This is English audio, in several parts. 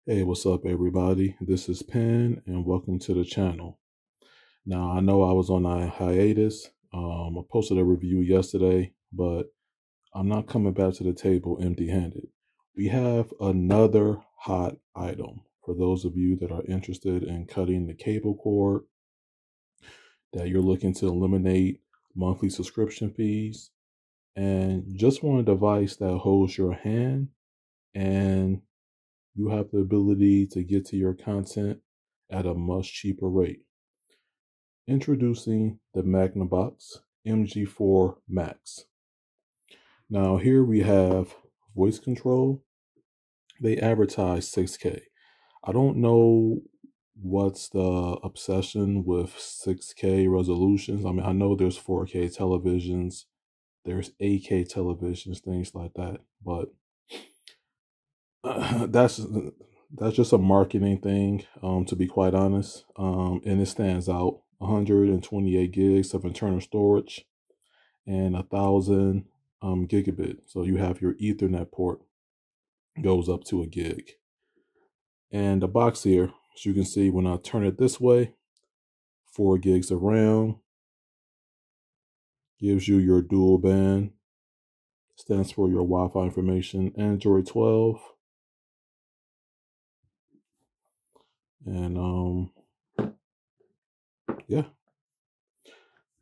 Hey, what's up, everybody? This is Penn, and welcome to the channel. Now, I know I was on a hiatus. I posted a review yesterday, but I'm not coming back to the table empty-handed. We have another hot item for those of you that are interested in cutting the cable cord, that you're looking to eliminate monthly subscription fees, and just want a device that holds your hand and you have the ability to get to your content at a much cheaper rate. Introducing the Magabox MG4 Max. Now here we have voice control. They advertise 6K. I don't know what's the obsession with 6K resolutions. I mean, I know there's 4K televisions, there's 8K televisions, things like that, but that's just a marketing thing, to be quite honest. And it stands out. 128 gigs of internal storage and 1,000 gigabit. So you have your Ethernet port goes up to a gig. And the box here, as you can see, when I turn it this way, 4 gigs of RAM, gives you your dual band, stands for your Wi-Fi information, Android 12. And yeah,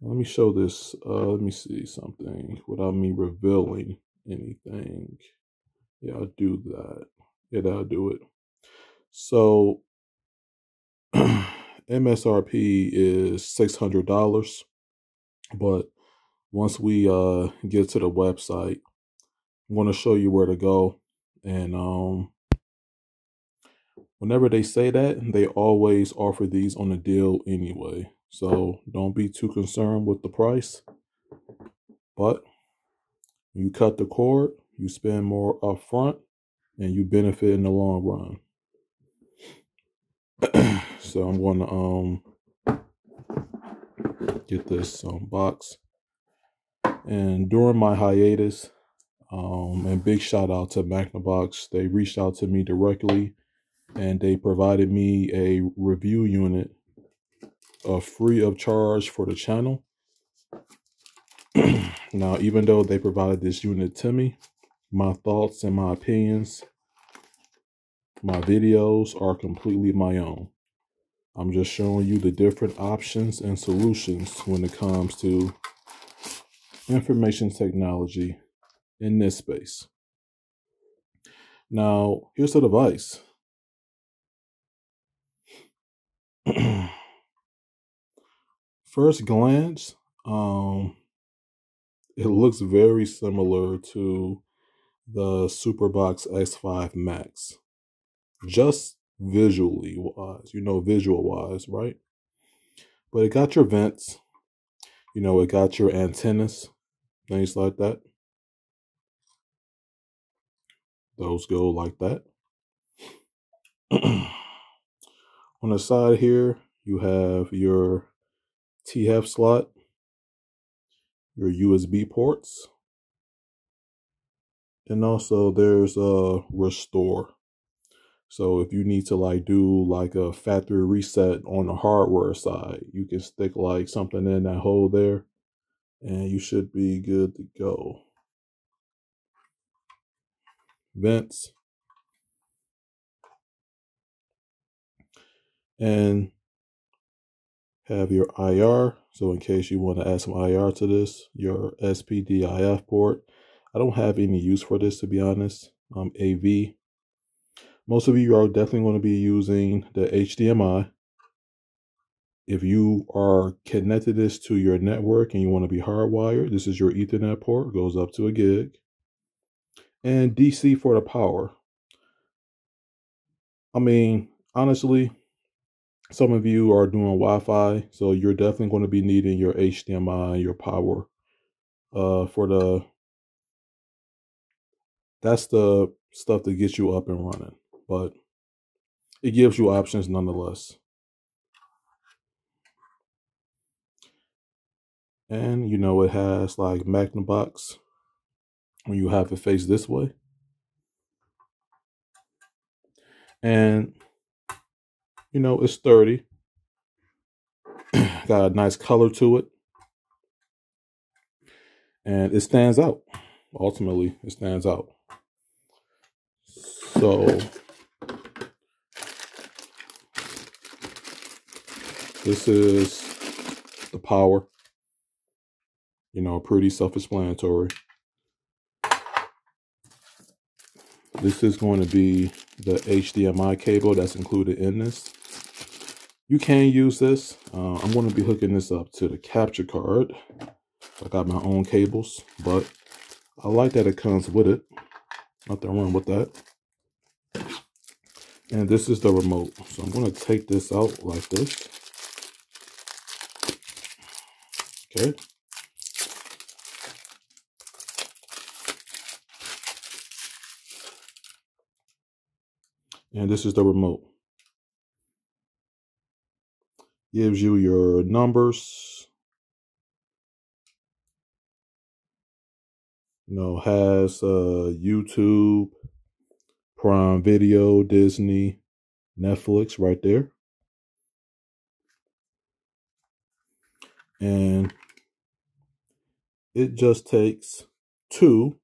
let me show this. Let me see something without me revealing anything. Yeah, I'll do that. Yeah, that'll do it. So MSRP is $600, but once we get to the website, I'm going to show you where to go. And whenever they say that, they always offer these on a deal anyway. So don't be too concerned with the price. But you cut the cord, you spend more upfront, and you benefit in the long run. So I'm going to get this box. And during my hiatus, and big shout out to Magabox, they reached out to me directly and they provided me a review unit free of charge for the channel. Now, even though they provided this unit to me, my thoughts and my opinions, my videos are completely my own. I'm just showing you the different options and solutions when it comes to information technology in this space. Now, here's the device. First glance, it looks very similar to the Superbox X5 Max, just visually wise, visual wise, right? But it got your vents, it got your antennas, things like that. Those go like that. On the side here, you have your TF slot, your USB ports, and also there's a restore. So if you need to do a factory reset on the hardware side, you can stick something in that hole there and you should be good to go. Vents. And have your IR. So in case you want to add some IR to this, your SPDIF port. I don't have any use for this, to be honest. AV. Most of you are definitely going to be using the HDMI. If you are connected this to your network and you want to be hardwired, this is your Ethernet port, goes up to a gig. And DC for the power. I mean, honestly, some of you are doing Wi-Fi, so you're definitely going to be needing your HDMI, your power. That's the stuff that gets you up and running, but it gives you options nonetheless. And it has Magabox when you have it face this way. And, you know, it's sturdy. Got a nice color to it. And it stands out. Ultimately, it stands out. So this is the power. You know, pretty self-explanatory. This is going to be the HDMI cable that's included in this. You can use this. I'm going to be hooking this up to the capture card. I got my own cables, but I like that it comes with it. Nothing wrong with that. And this is the remote. So I'm going to take this out like this. Okay. And this is the remote. Gives you your numbers. You know, has YouTube, Prime Video, Disney, Netflix right there. And it just takes 2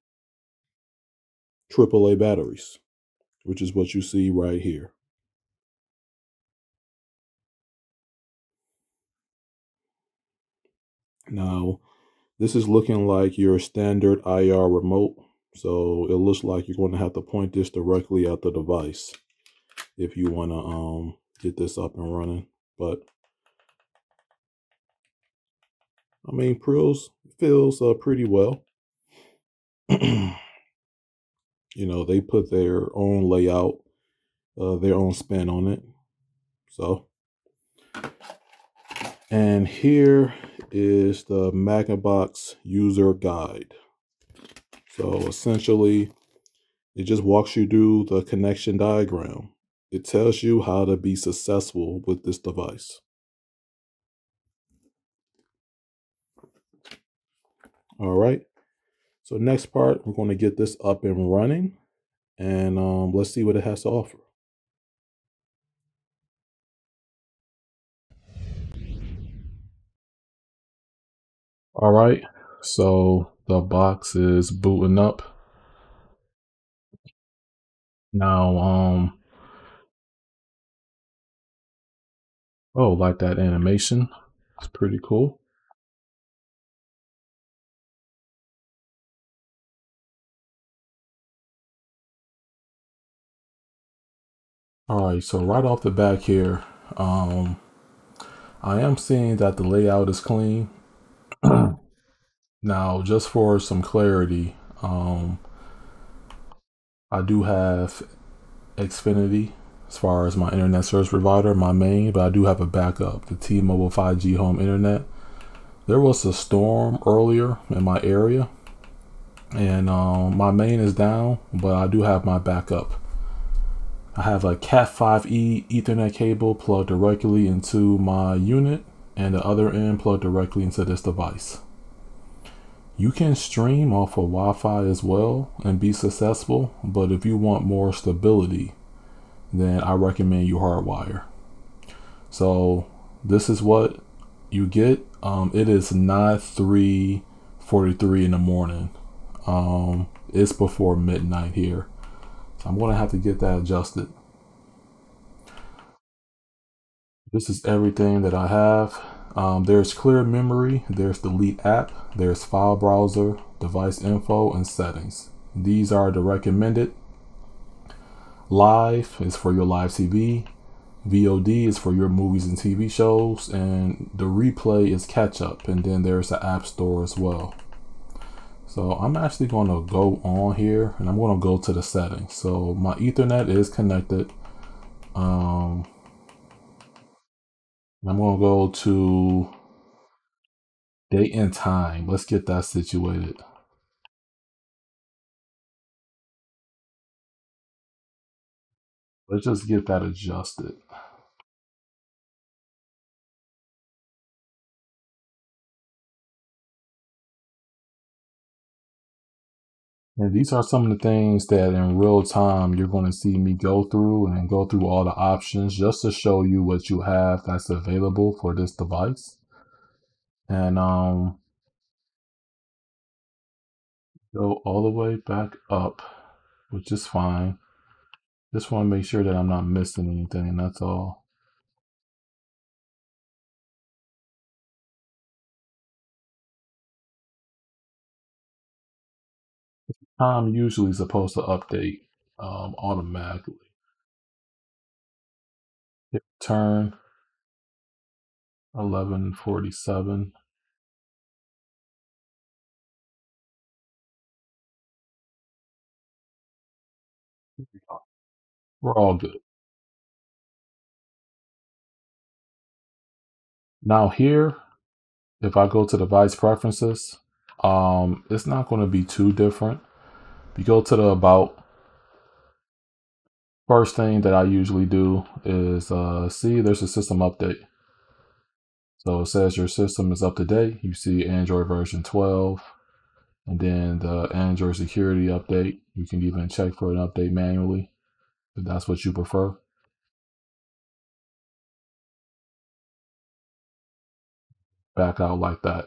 AAA batteries, which is what you see right here. Now, this is looking like your standard IR remote. So it looks like you're going to have to point this directly at the device if you want to get this up and running. But I mean, feels pretty well. You know, they put their own layout, their own spin on it. So, and here is the Magabox user guide. So essentially, it just walks you through the connection diagram. It tells you how to be successful with this device. All right. So next part, we're going to get this up and running, and let's see what it has to offer. All right. So the box is booting up. Now, oh, like that animation. It's pretty cool. All right, so right off the back here, I am seeing that the layout is clean. Now, just for some clarity, I do have Xfinity as far as my internet service provider, my main, but I do have a backup, the T-Mobile 5G home internet. There was a storm earlier in my area, and my main is down, but I do have my backup. I have a Cat5e Ethernet cable plugged directly into my unit, and the other end plugged directly into this device. You can stream off of Wi-Fi as well and be successful, but if you want more stability, then I recommend you hardwire. So this is what you get. It is not 3:43 in the morning. It's before midnight here. So I'm gonna have to get that adjusted. This is everything that I have. There's clear memory, there's delete app, there's file browser, device info, and settings. These are the recommended. Live is for your live TV. VOD is for your movies and TV shows. And the replay is catch up. And then there's the app store as well. So I'm actually going to go on here and I'm going to go to the settings. So my Ethernet is connected. I'm going to go to date and time. Let's get that situated. Let's just get that adjusted. And these are some of the things that in real time you're going to see me go through and go through all the options just to show you what you have that's available for this device. And go all the way back up, which is fine. Just want to make sure that I'm not missing anything, that's all. Time usually supposed to update automatically. Hit turn 11:47. We're all good. Now here, if I go to device preferences, it's not going to be too different. If you go to the about, first thing that I usually do is see there's a system update. So it says your system is up to date. You see Android version 12, and then the Android security update. You can even check for an update manually if that's what you prefer. Back out like that.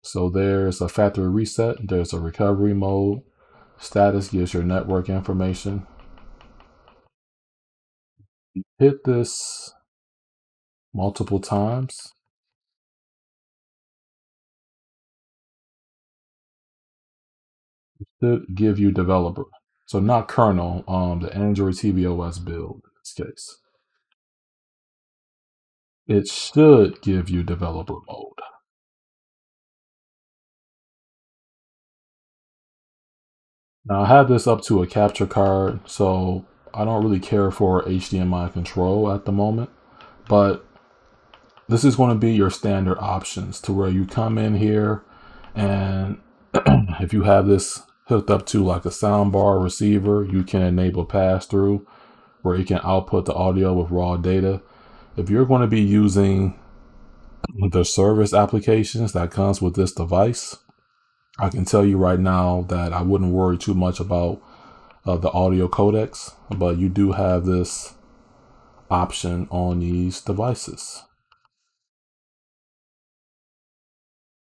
So there's a factory reset. There's a recovery mode. Status gives your network information. You hit this multiple times. It should give you developer. So not kernel, the Android tvOS build in this case. It should give you developer mode. Now I have this up to a capture card, so I don't really care for HDMI control at the moment, but this is going to be your standard options to where you come in here and if you have this hooked up to like a soundbar receiver, you can enable pass-through where you can output the audio with raw data. If you're going to be using the service applications that comes with this device, I can tell you right now that I wouldn't worry too much about the audio codecs, but you do have this option on these devices.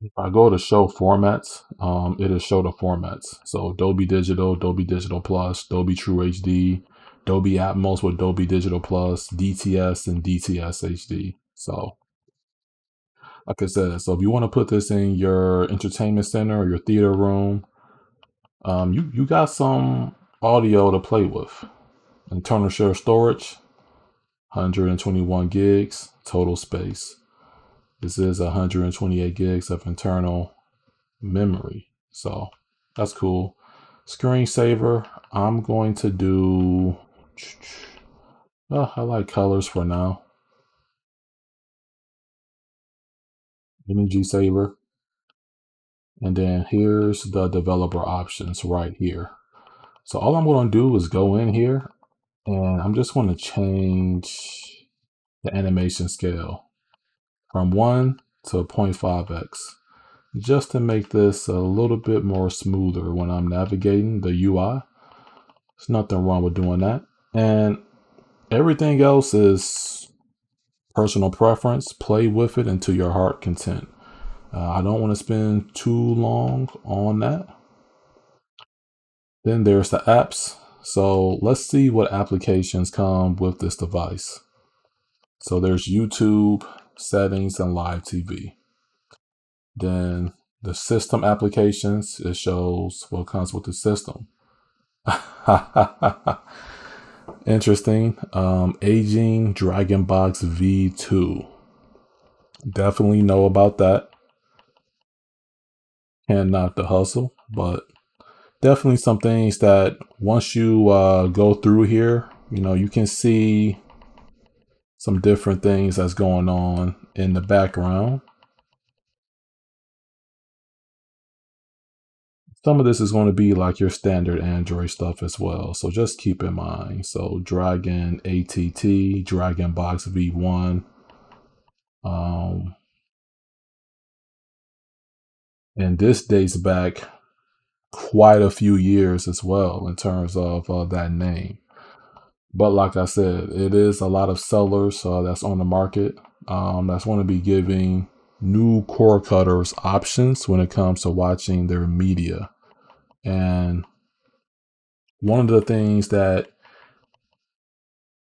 If I go to show formats, it'll show the formats. So Dolby Digital, Dolby Digital Plus, Dolby True HD, Dolby Atmos with Dolby Digital Plus, DTS, and DTS HD. So like I said, so if you want to put this in your entertainment center or your theater room, you got some audio to play with. Internal share storage, 121 gigs total space. This is 128 gigs of internal memory, so that's cool. Screensaver, I'm going to do, I like colors for now. Energy saver. And then here's the developer options right here. So all I'm going to do is go in here and I'm just going to change the animation scale from 1 to 0.5x just to make this a little bit more smoother when I'm navigating the UI. There's nothing wrong with doing that. And everything else is personal preference. Play with it until your heart content. I don't want to spend too long on that. Then there's the apps. So let's see what applications come with this device. So there's YouTube, settings, and live TV. Then the system applications, it shows what comes with the system. Interesting. Aging Dragonbox V2. Definitely know about that. Can't knock the hustle, but definitely some things that once you go through here, you can see some different things that's going on in the background. Some of this is going to be like your standard Android stuff as well, so just keep in mind. So Dragon ATT, Dragonbox V1, and this dates back quite a few years as well in terms of that name. But like I said, it is a lot of sellers that's on the market that's going to be giving new cord cutters options when it comes to watching their media. And one of the things that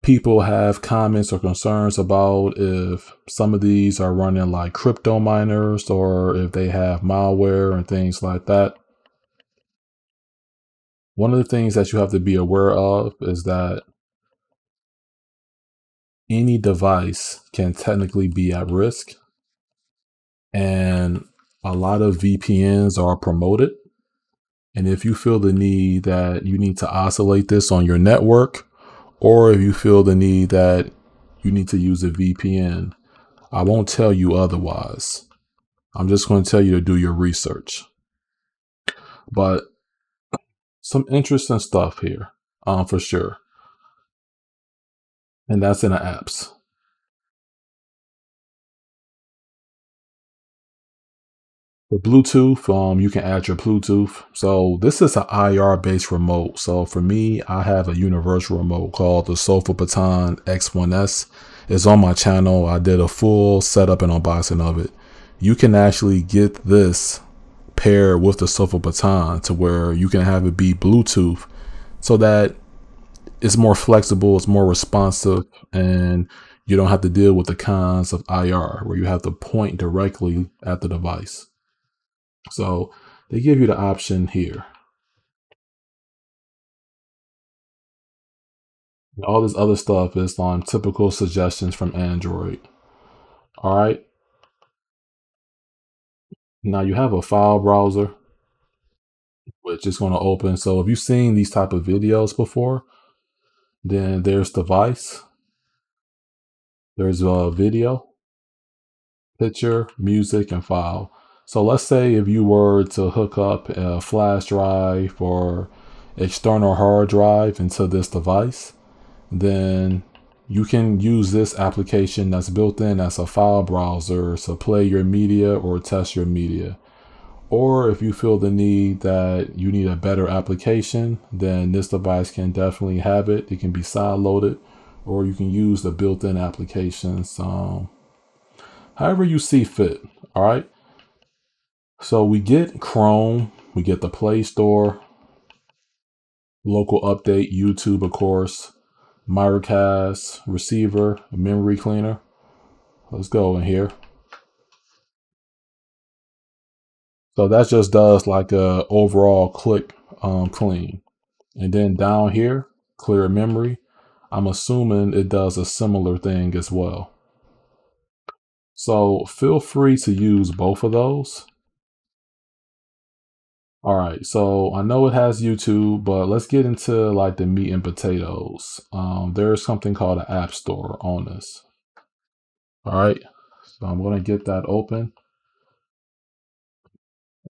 people have comments or concerns about if some of these are running like crypto miners or if they have malware and things like that. One of the things that you have to be aware of is that any device can technically be at risk, and a lot of VPNs are promoted. And if you feel the need that you need to isolate this on your network, or if you feel the need that you need to use a VPN, I won't tell you otherwise. I'm just going to tell you to do your research. But some interesting stuff here, for sure. And that's in the apps. For Bluetooth, you can add your Bluetooth. So this is an IR based remote. So for me, I have a universal remote called the Sofa Baton X1S. It's on my channel. I did a full setup and unboxing of it. You can actually get this paired with the Sofa Baton to where you can have it be Bluetooth so that it's more flexible, it's more responsive, and you don't have to deal with the cons of IR where you have to point directly at the device. So they give you the option here. All this other stuff is on typical suggestions from Android. All right. Now you have a file browser, which is going to open. So if you've seen these type of videos before, then there's device, there's a video, picture, music, and file. So let's say if you were to hook up a flash drive or external hard drive into this device, then you can use this application that's built in as a file browser to play your media or test your media. Or if you feel the need that you need a better application, then this device can definitely have it. It can be side-loaded, or you can use the built-in applications however you see fit. All right. So we get Chrome, we get the Play Store, local update, YouTube, of course, Miracast, receiver, memory cleaner. Let's go in here. So that just does like a overall click clean. And then down here, clear memory. I'm assuming it does a similar thing as well. So feel free to use both of those. All right, so I know it has YouTube, but let's get into like the meat and potatoes. There's something called an app store on this. All right, so I'm gonna get that open.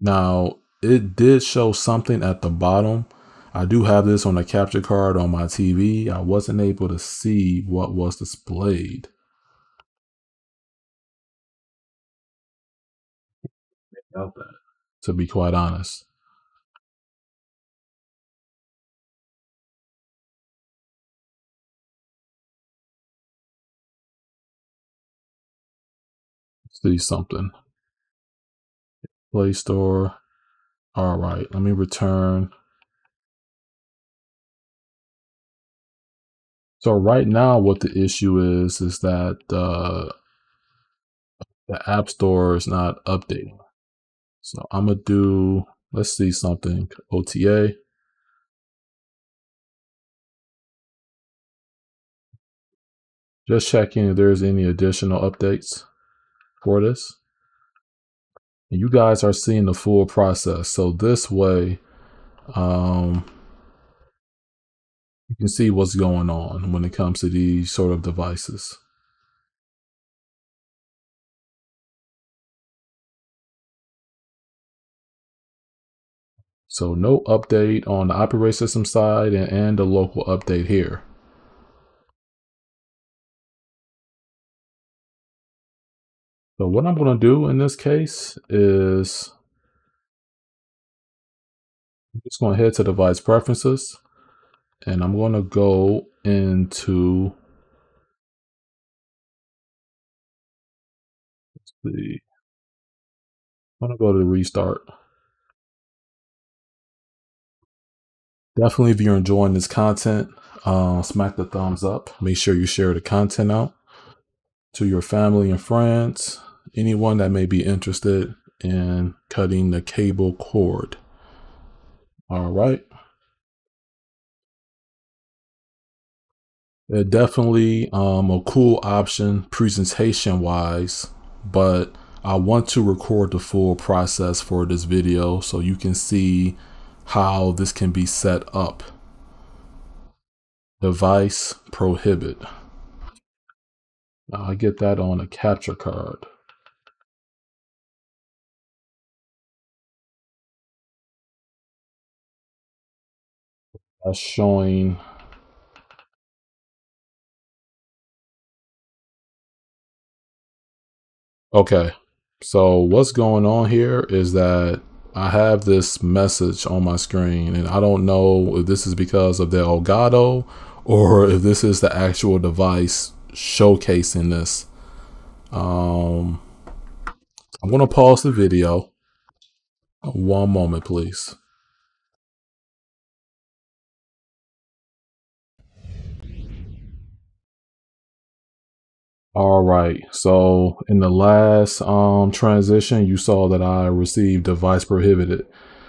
Now, it did show something at the bottom. I do have this on a capture card on my TV. I wasn't able to see what was displayed. About that, to be quite honest. See something. Play Store. All right, let me return. So right now, what the issue is that the App Store is not updating. So I'm gonna do, let's see something, OTA. Just checking if there's any additional updates for this. And you guys are seeing the full process. So this way, you can see what's going on when it comes to these sort of devices. So no update on the operating system side and the local update here. So what I'm going to do in this case is just going to head to device preferences, and I'm going to go into the, I'm going to go to restart. Definitely, if you're enjoying this content, smack the thumbs up. Make sure you share the content out to your family and friends, anyone that may be interested in cutting the cable cord. All right. Definitely a cool option presentation wise, but I want to record the full process for this video so you can see how this can be set up. Device Prohibit. Now I get that on a capture card. That's showing. Okay, so what's going on here is that I have this message on my screen, and I don't know if this is because of the Elgato or if this is the actual device showcasing this. I'm going to pause the video. One moment, please. All right, so in the last transition, you saw that I received device prohibited.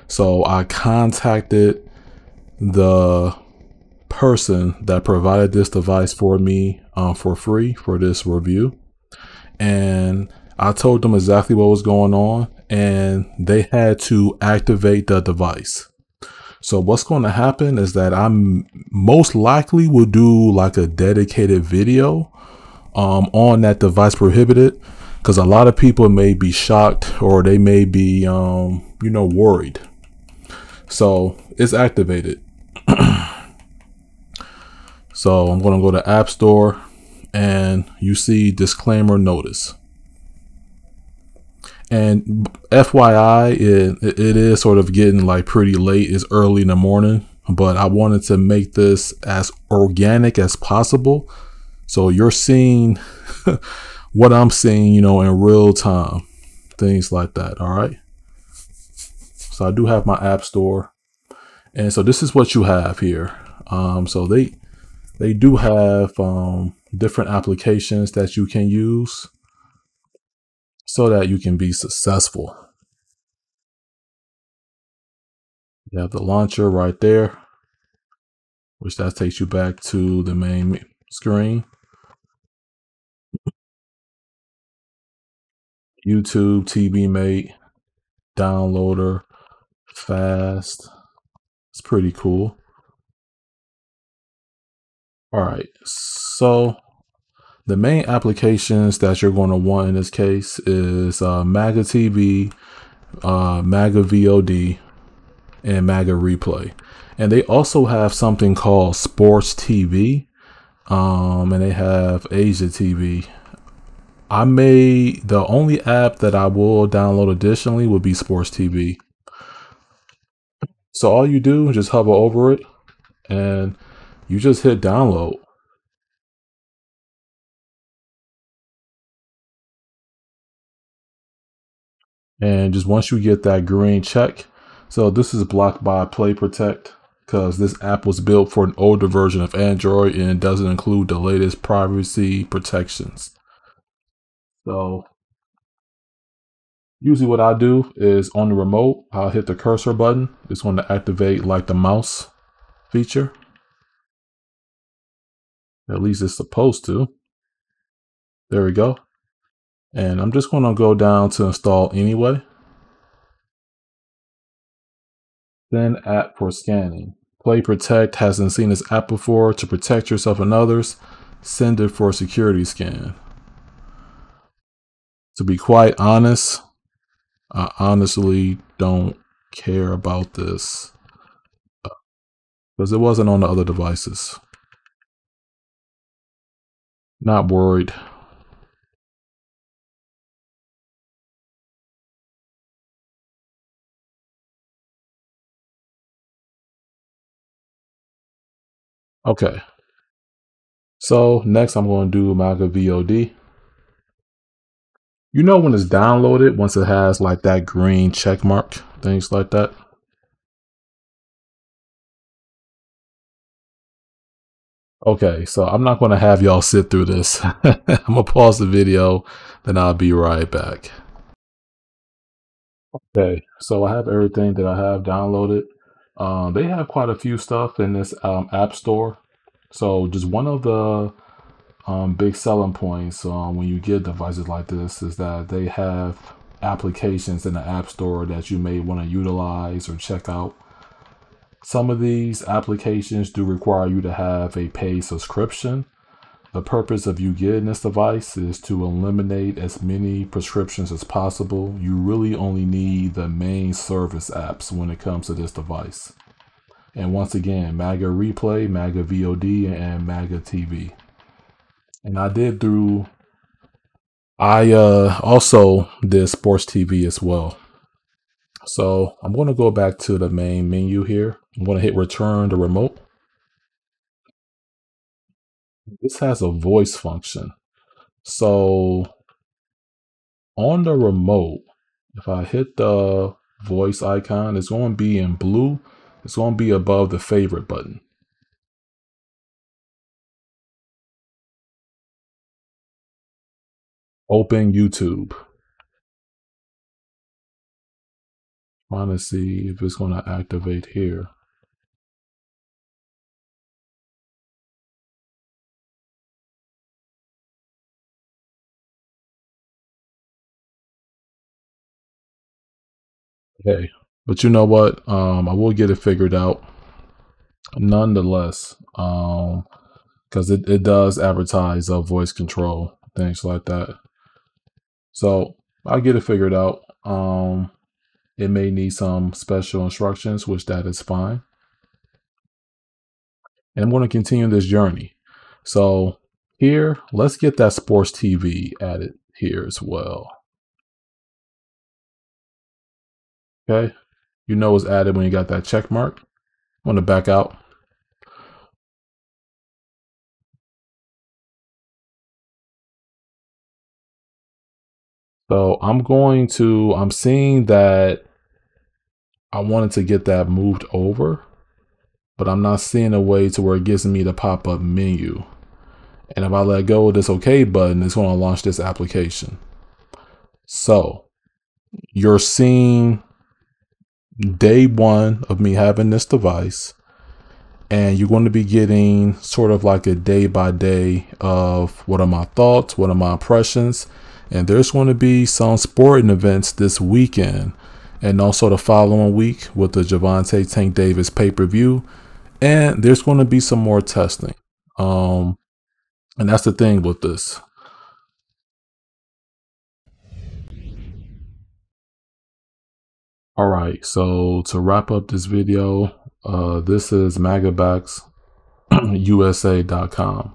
So I contacted the person that provided this device for me for free for this review, and I told them exactly what was going on, and they had to activate the device. So what's going to happen is that I'm most likely will do like a dedicated video on that device prohibited, because a lot of people may be shocked or they may be worried. So it's activated. So I'm going to go to App Store, and you see disclaimer notice. And FYI, it is sort of getting like pretty late. It's early in the morning, but I wanted to make this as organic as possible. So you're seeing what I'm seeing, in real time, things like that. All right. So I do have my App Store. And so this is what you have here. So they do have different applications that you can use so that you can be successful. You have the launcher right there, which that takes you back to the main screen. YouTube, TV Mate, downloader, fast. It's pretty cool. All right, so the main applications that you're going to want in this case is Maga TV, Maga VOD, and Maga Replay. And they also have something called Sports TV, and they have Asia TV. The only app that I will download additionally would be Sports TV. So all you do is just hover over it and you just hit download. And just once you get that green check, so this is blocked by Play Protect because this app was built for an older version of Android and it doesn't include the latest privacy protections. So usually what I do is on the remote, I'll hit the cursor button. It's going to activate like the mouse feature. At least it's supposed to. There we go. And I'm just going to go down to install anyway. Then app for scanning. Play Protect hasn't seen this app before. To protect yourself and others, send it for a security scan. To be quite honest, I honestly don't care about this because it wasn't on the other devices. Not worried. Okay. So next I'm going to do Magabox. You know when it's downloaded, once it has like that green check mark, things like that. Okay, so I'm not going to have y'all sit through this. I'm going to pause the video, then I'll be right back. Okay, so I have everything that I have downloaded. They have quite a few stuff in this app store. So just one of the big selling points when you get devices like this is that they have applications in the app store that you may want to utilize or check out. Some of these applications do require you to have a paid subscription. The purpose of you getting this device is to eliminate as many prescriptions as possible. You really only need the main service apps when it comes to this device. And once again, Maga Replay, Maga VOD, and Maga TV. And I also did sports TV as well. So I'm going to go back to the main menu here. I'm going to hit return the remote. This has a voice function. So on the remote, if I hit the voice icon, it's going to be in blue. It's going to be above the favorite button. Open YouTube. Trying to see if it's going to activate here. Okay, but you know what? I will get it figured out nonetheless, because it does advertise voice control, things like that. So I'll get it figured out. It may need some special instructions, which that is fine. And I'm going to continue this journey. So here, let's get that sports TV added here as well. Okay, you know it's added when you got that check mark. I'm going to back out. So I'm seeing that I wanted to get that moved over, but I'm not seeing a way to where it gives me the pop-up menu. And if I let go of this OK button, it's going to launch this application. So you're seeing day one of me having this device, and you're going to be getting sort of like a day by day of what are my thoughts, what are my impressions. And there's going to be some sporting events this weekend and also the following week with the Javante Tank Davis pay-per-view. And there's going to be some more testing. And that's the thing with this. All right, so to wrap up this video, this is magaboxusa.com.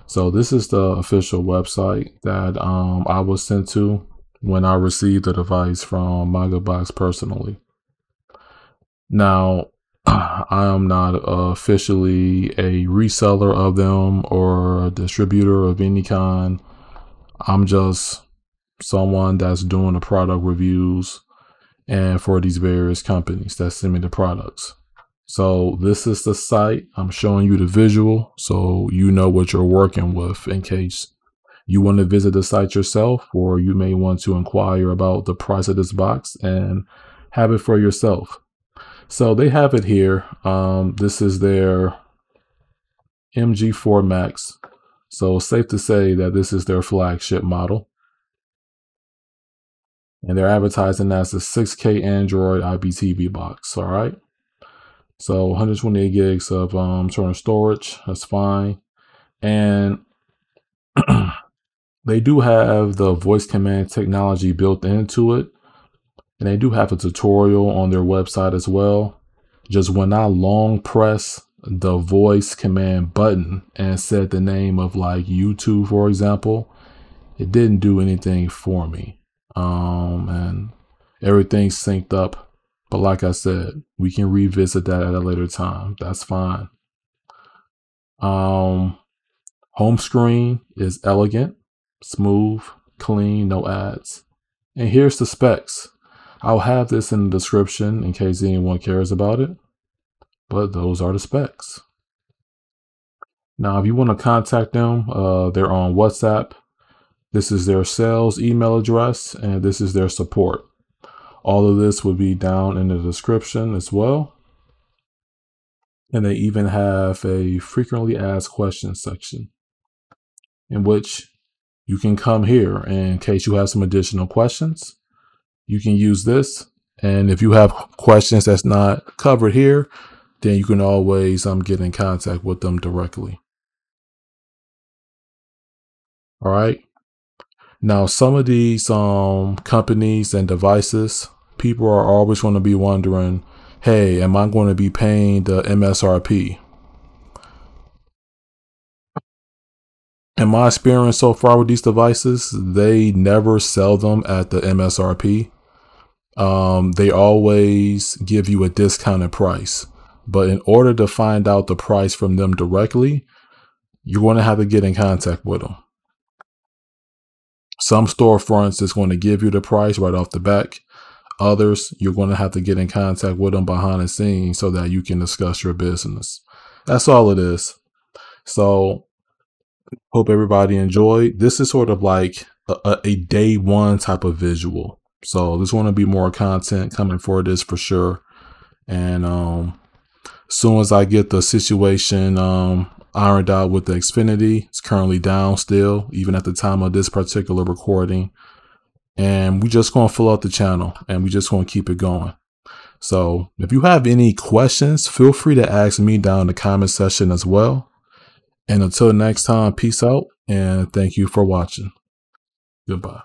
So this is the official website that I was sent to when I received the device from Magabox personally. Now, I am not officially a reseller of them or a distributor of any kind. I'm just someone that's doing the product reviews and for these various companies that send me the products. So this is the site. I'm showing you the visual so you know what you're working with in case you want to visit the site yourself, or you may want to inquire about the price of this box and have it for yourself. So they have it here. This is their MG4 Max. So it's safe to say that this is their flagship model. And they're advertising as a 6K Android IPTV box. All right. So 128 gigs of internal storage. That's fine. And they do have the voice command technology built into it. And they do have a tutorial on their website as well. Just when I long press the voice command button and said the name of like YouTube, for example, it didn't do anything for me. And everything's synced up. But like I said, we can revisit that at a later time. That's fine. Home screen is elegant, smooth, clean, no ads. And here's the specs. I'll have this in the description in case anyone cares about it, but those are the specs. Now, if you want to contact them, they're on WhatsApp. This is their sales email address, and this is their support. All of this would be down in the description as well. And they even have a frequently asked questions section in which you can come here in case you have some additional questions. You can use this. And if you have questions that's not covered here, then you can always get in contact with them directly. All right. Now, some of these companies and devices, people are always going to be wondering, hey, am I going to be paying the MSRP? In my experience so far with these devices, they never sell them at the MSRP. They always give you a discounted price. But in order to find out the price from them directly, you're going to have to get in contact with them. Some storefronts is going to give you the price right off the back. Others, you're going to have to get in contact with them behind the scenes so that you can discuss your business. That's all it is. So, hope everybody enjoyed. This is sort of like a day one type of visual. So there's going to be more content coming for this for sure. And as soon as I get the situation ironed out with the Xfinity, it's currently down still, even at the time of this particular recording. And we just going to fill out the channel and we just going to keep it going. So if you have any questions, feel free to ask me down in the comment section as well. And until next time, peace out and thank you for watching. Goodbye.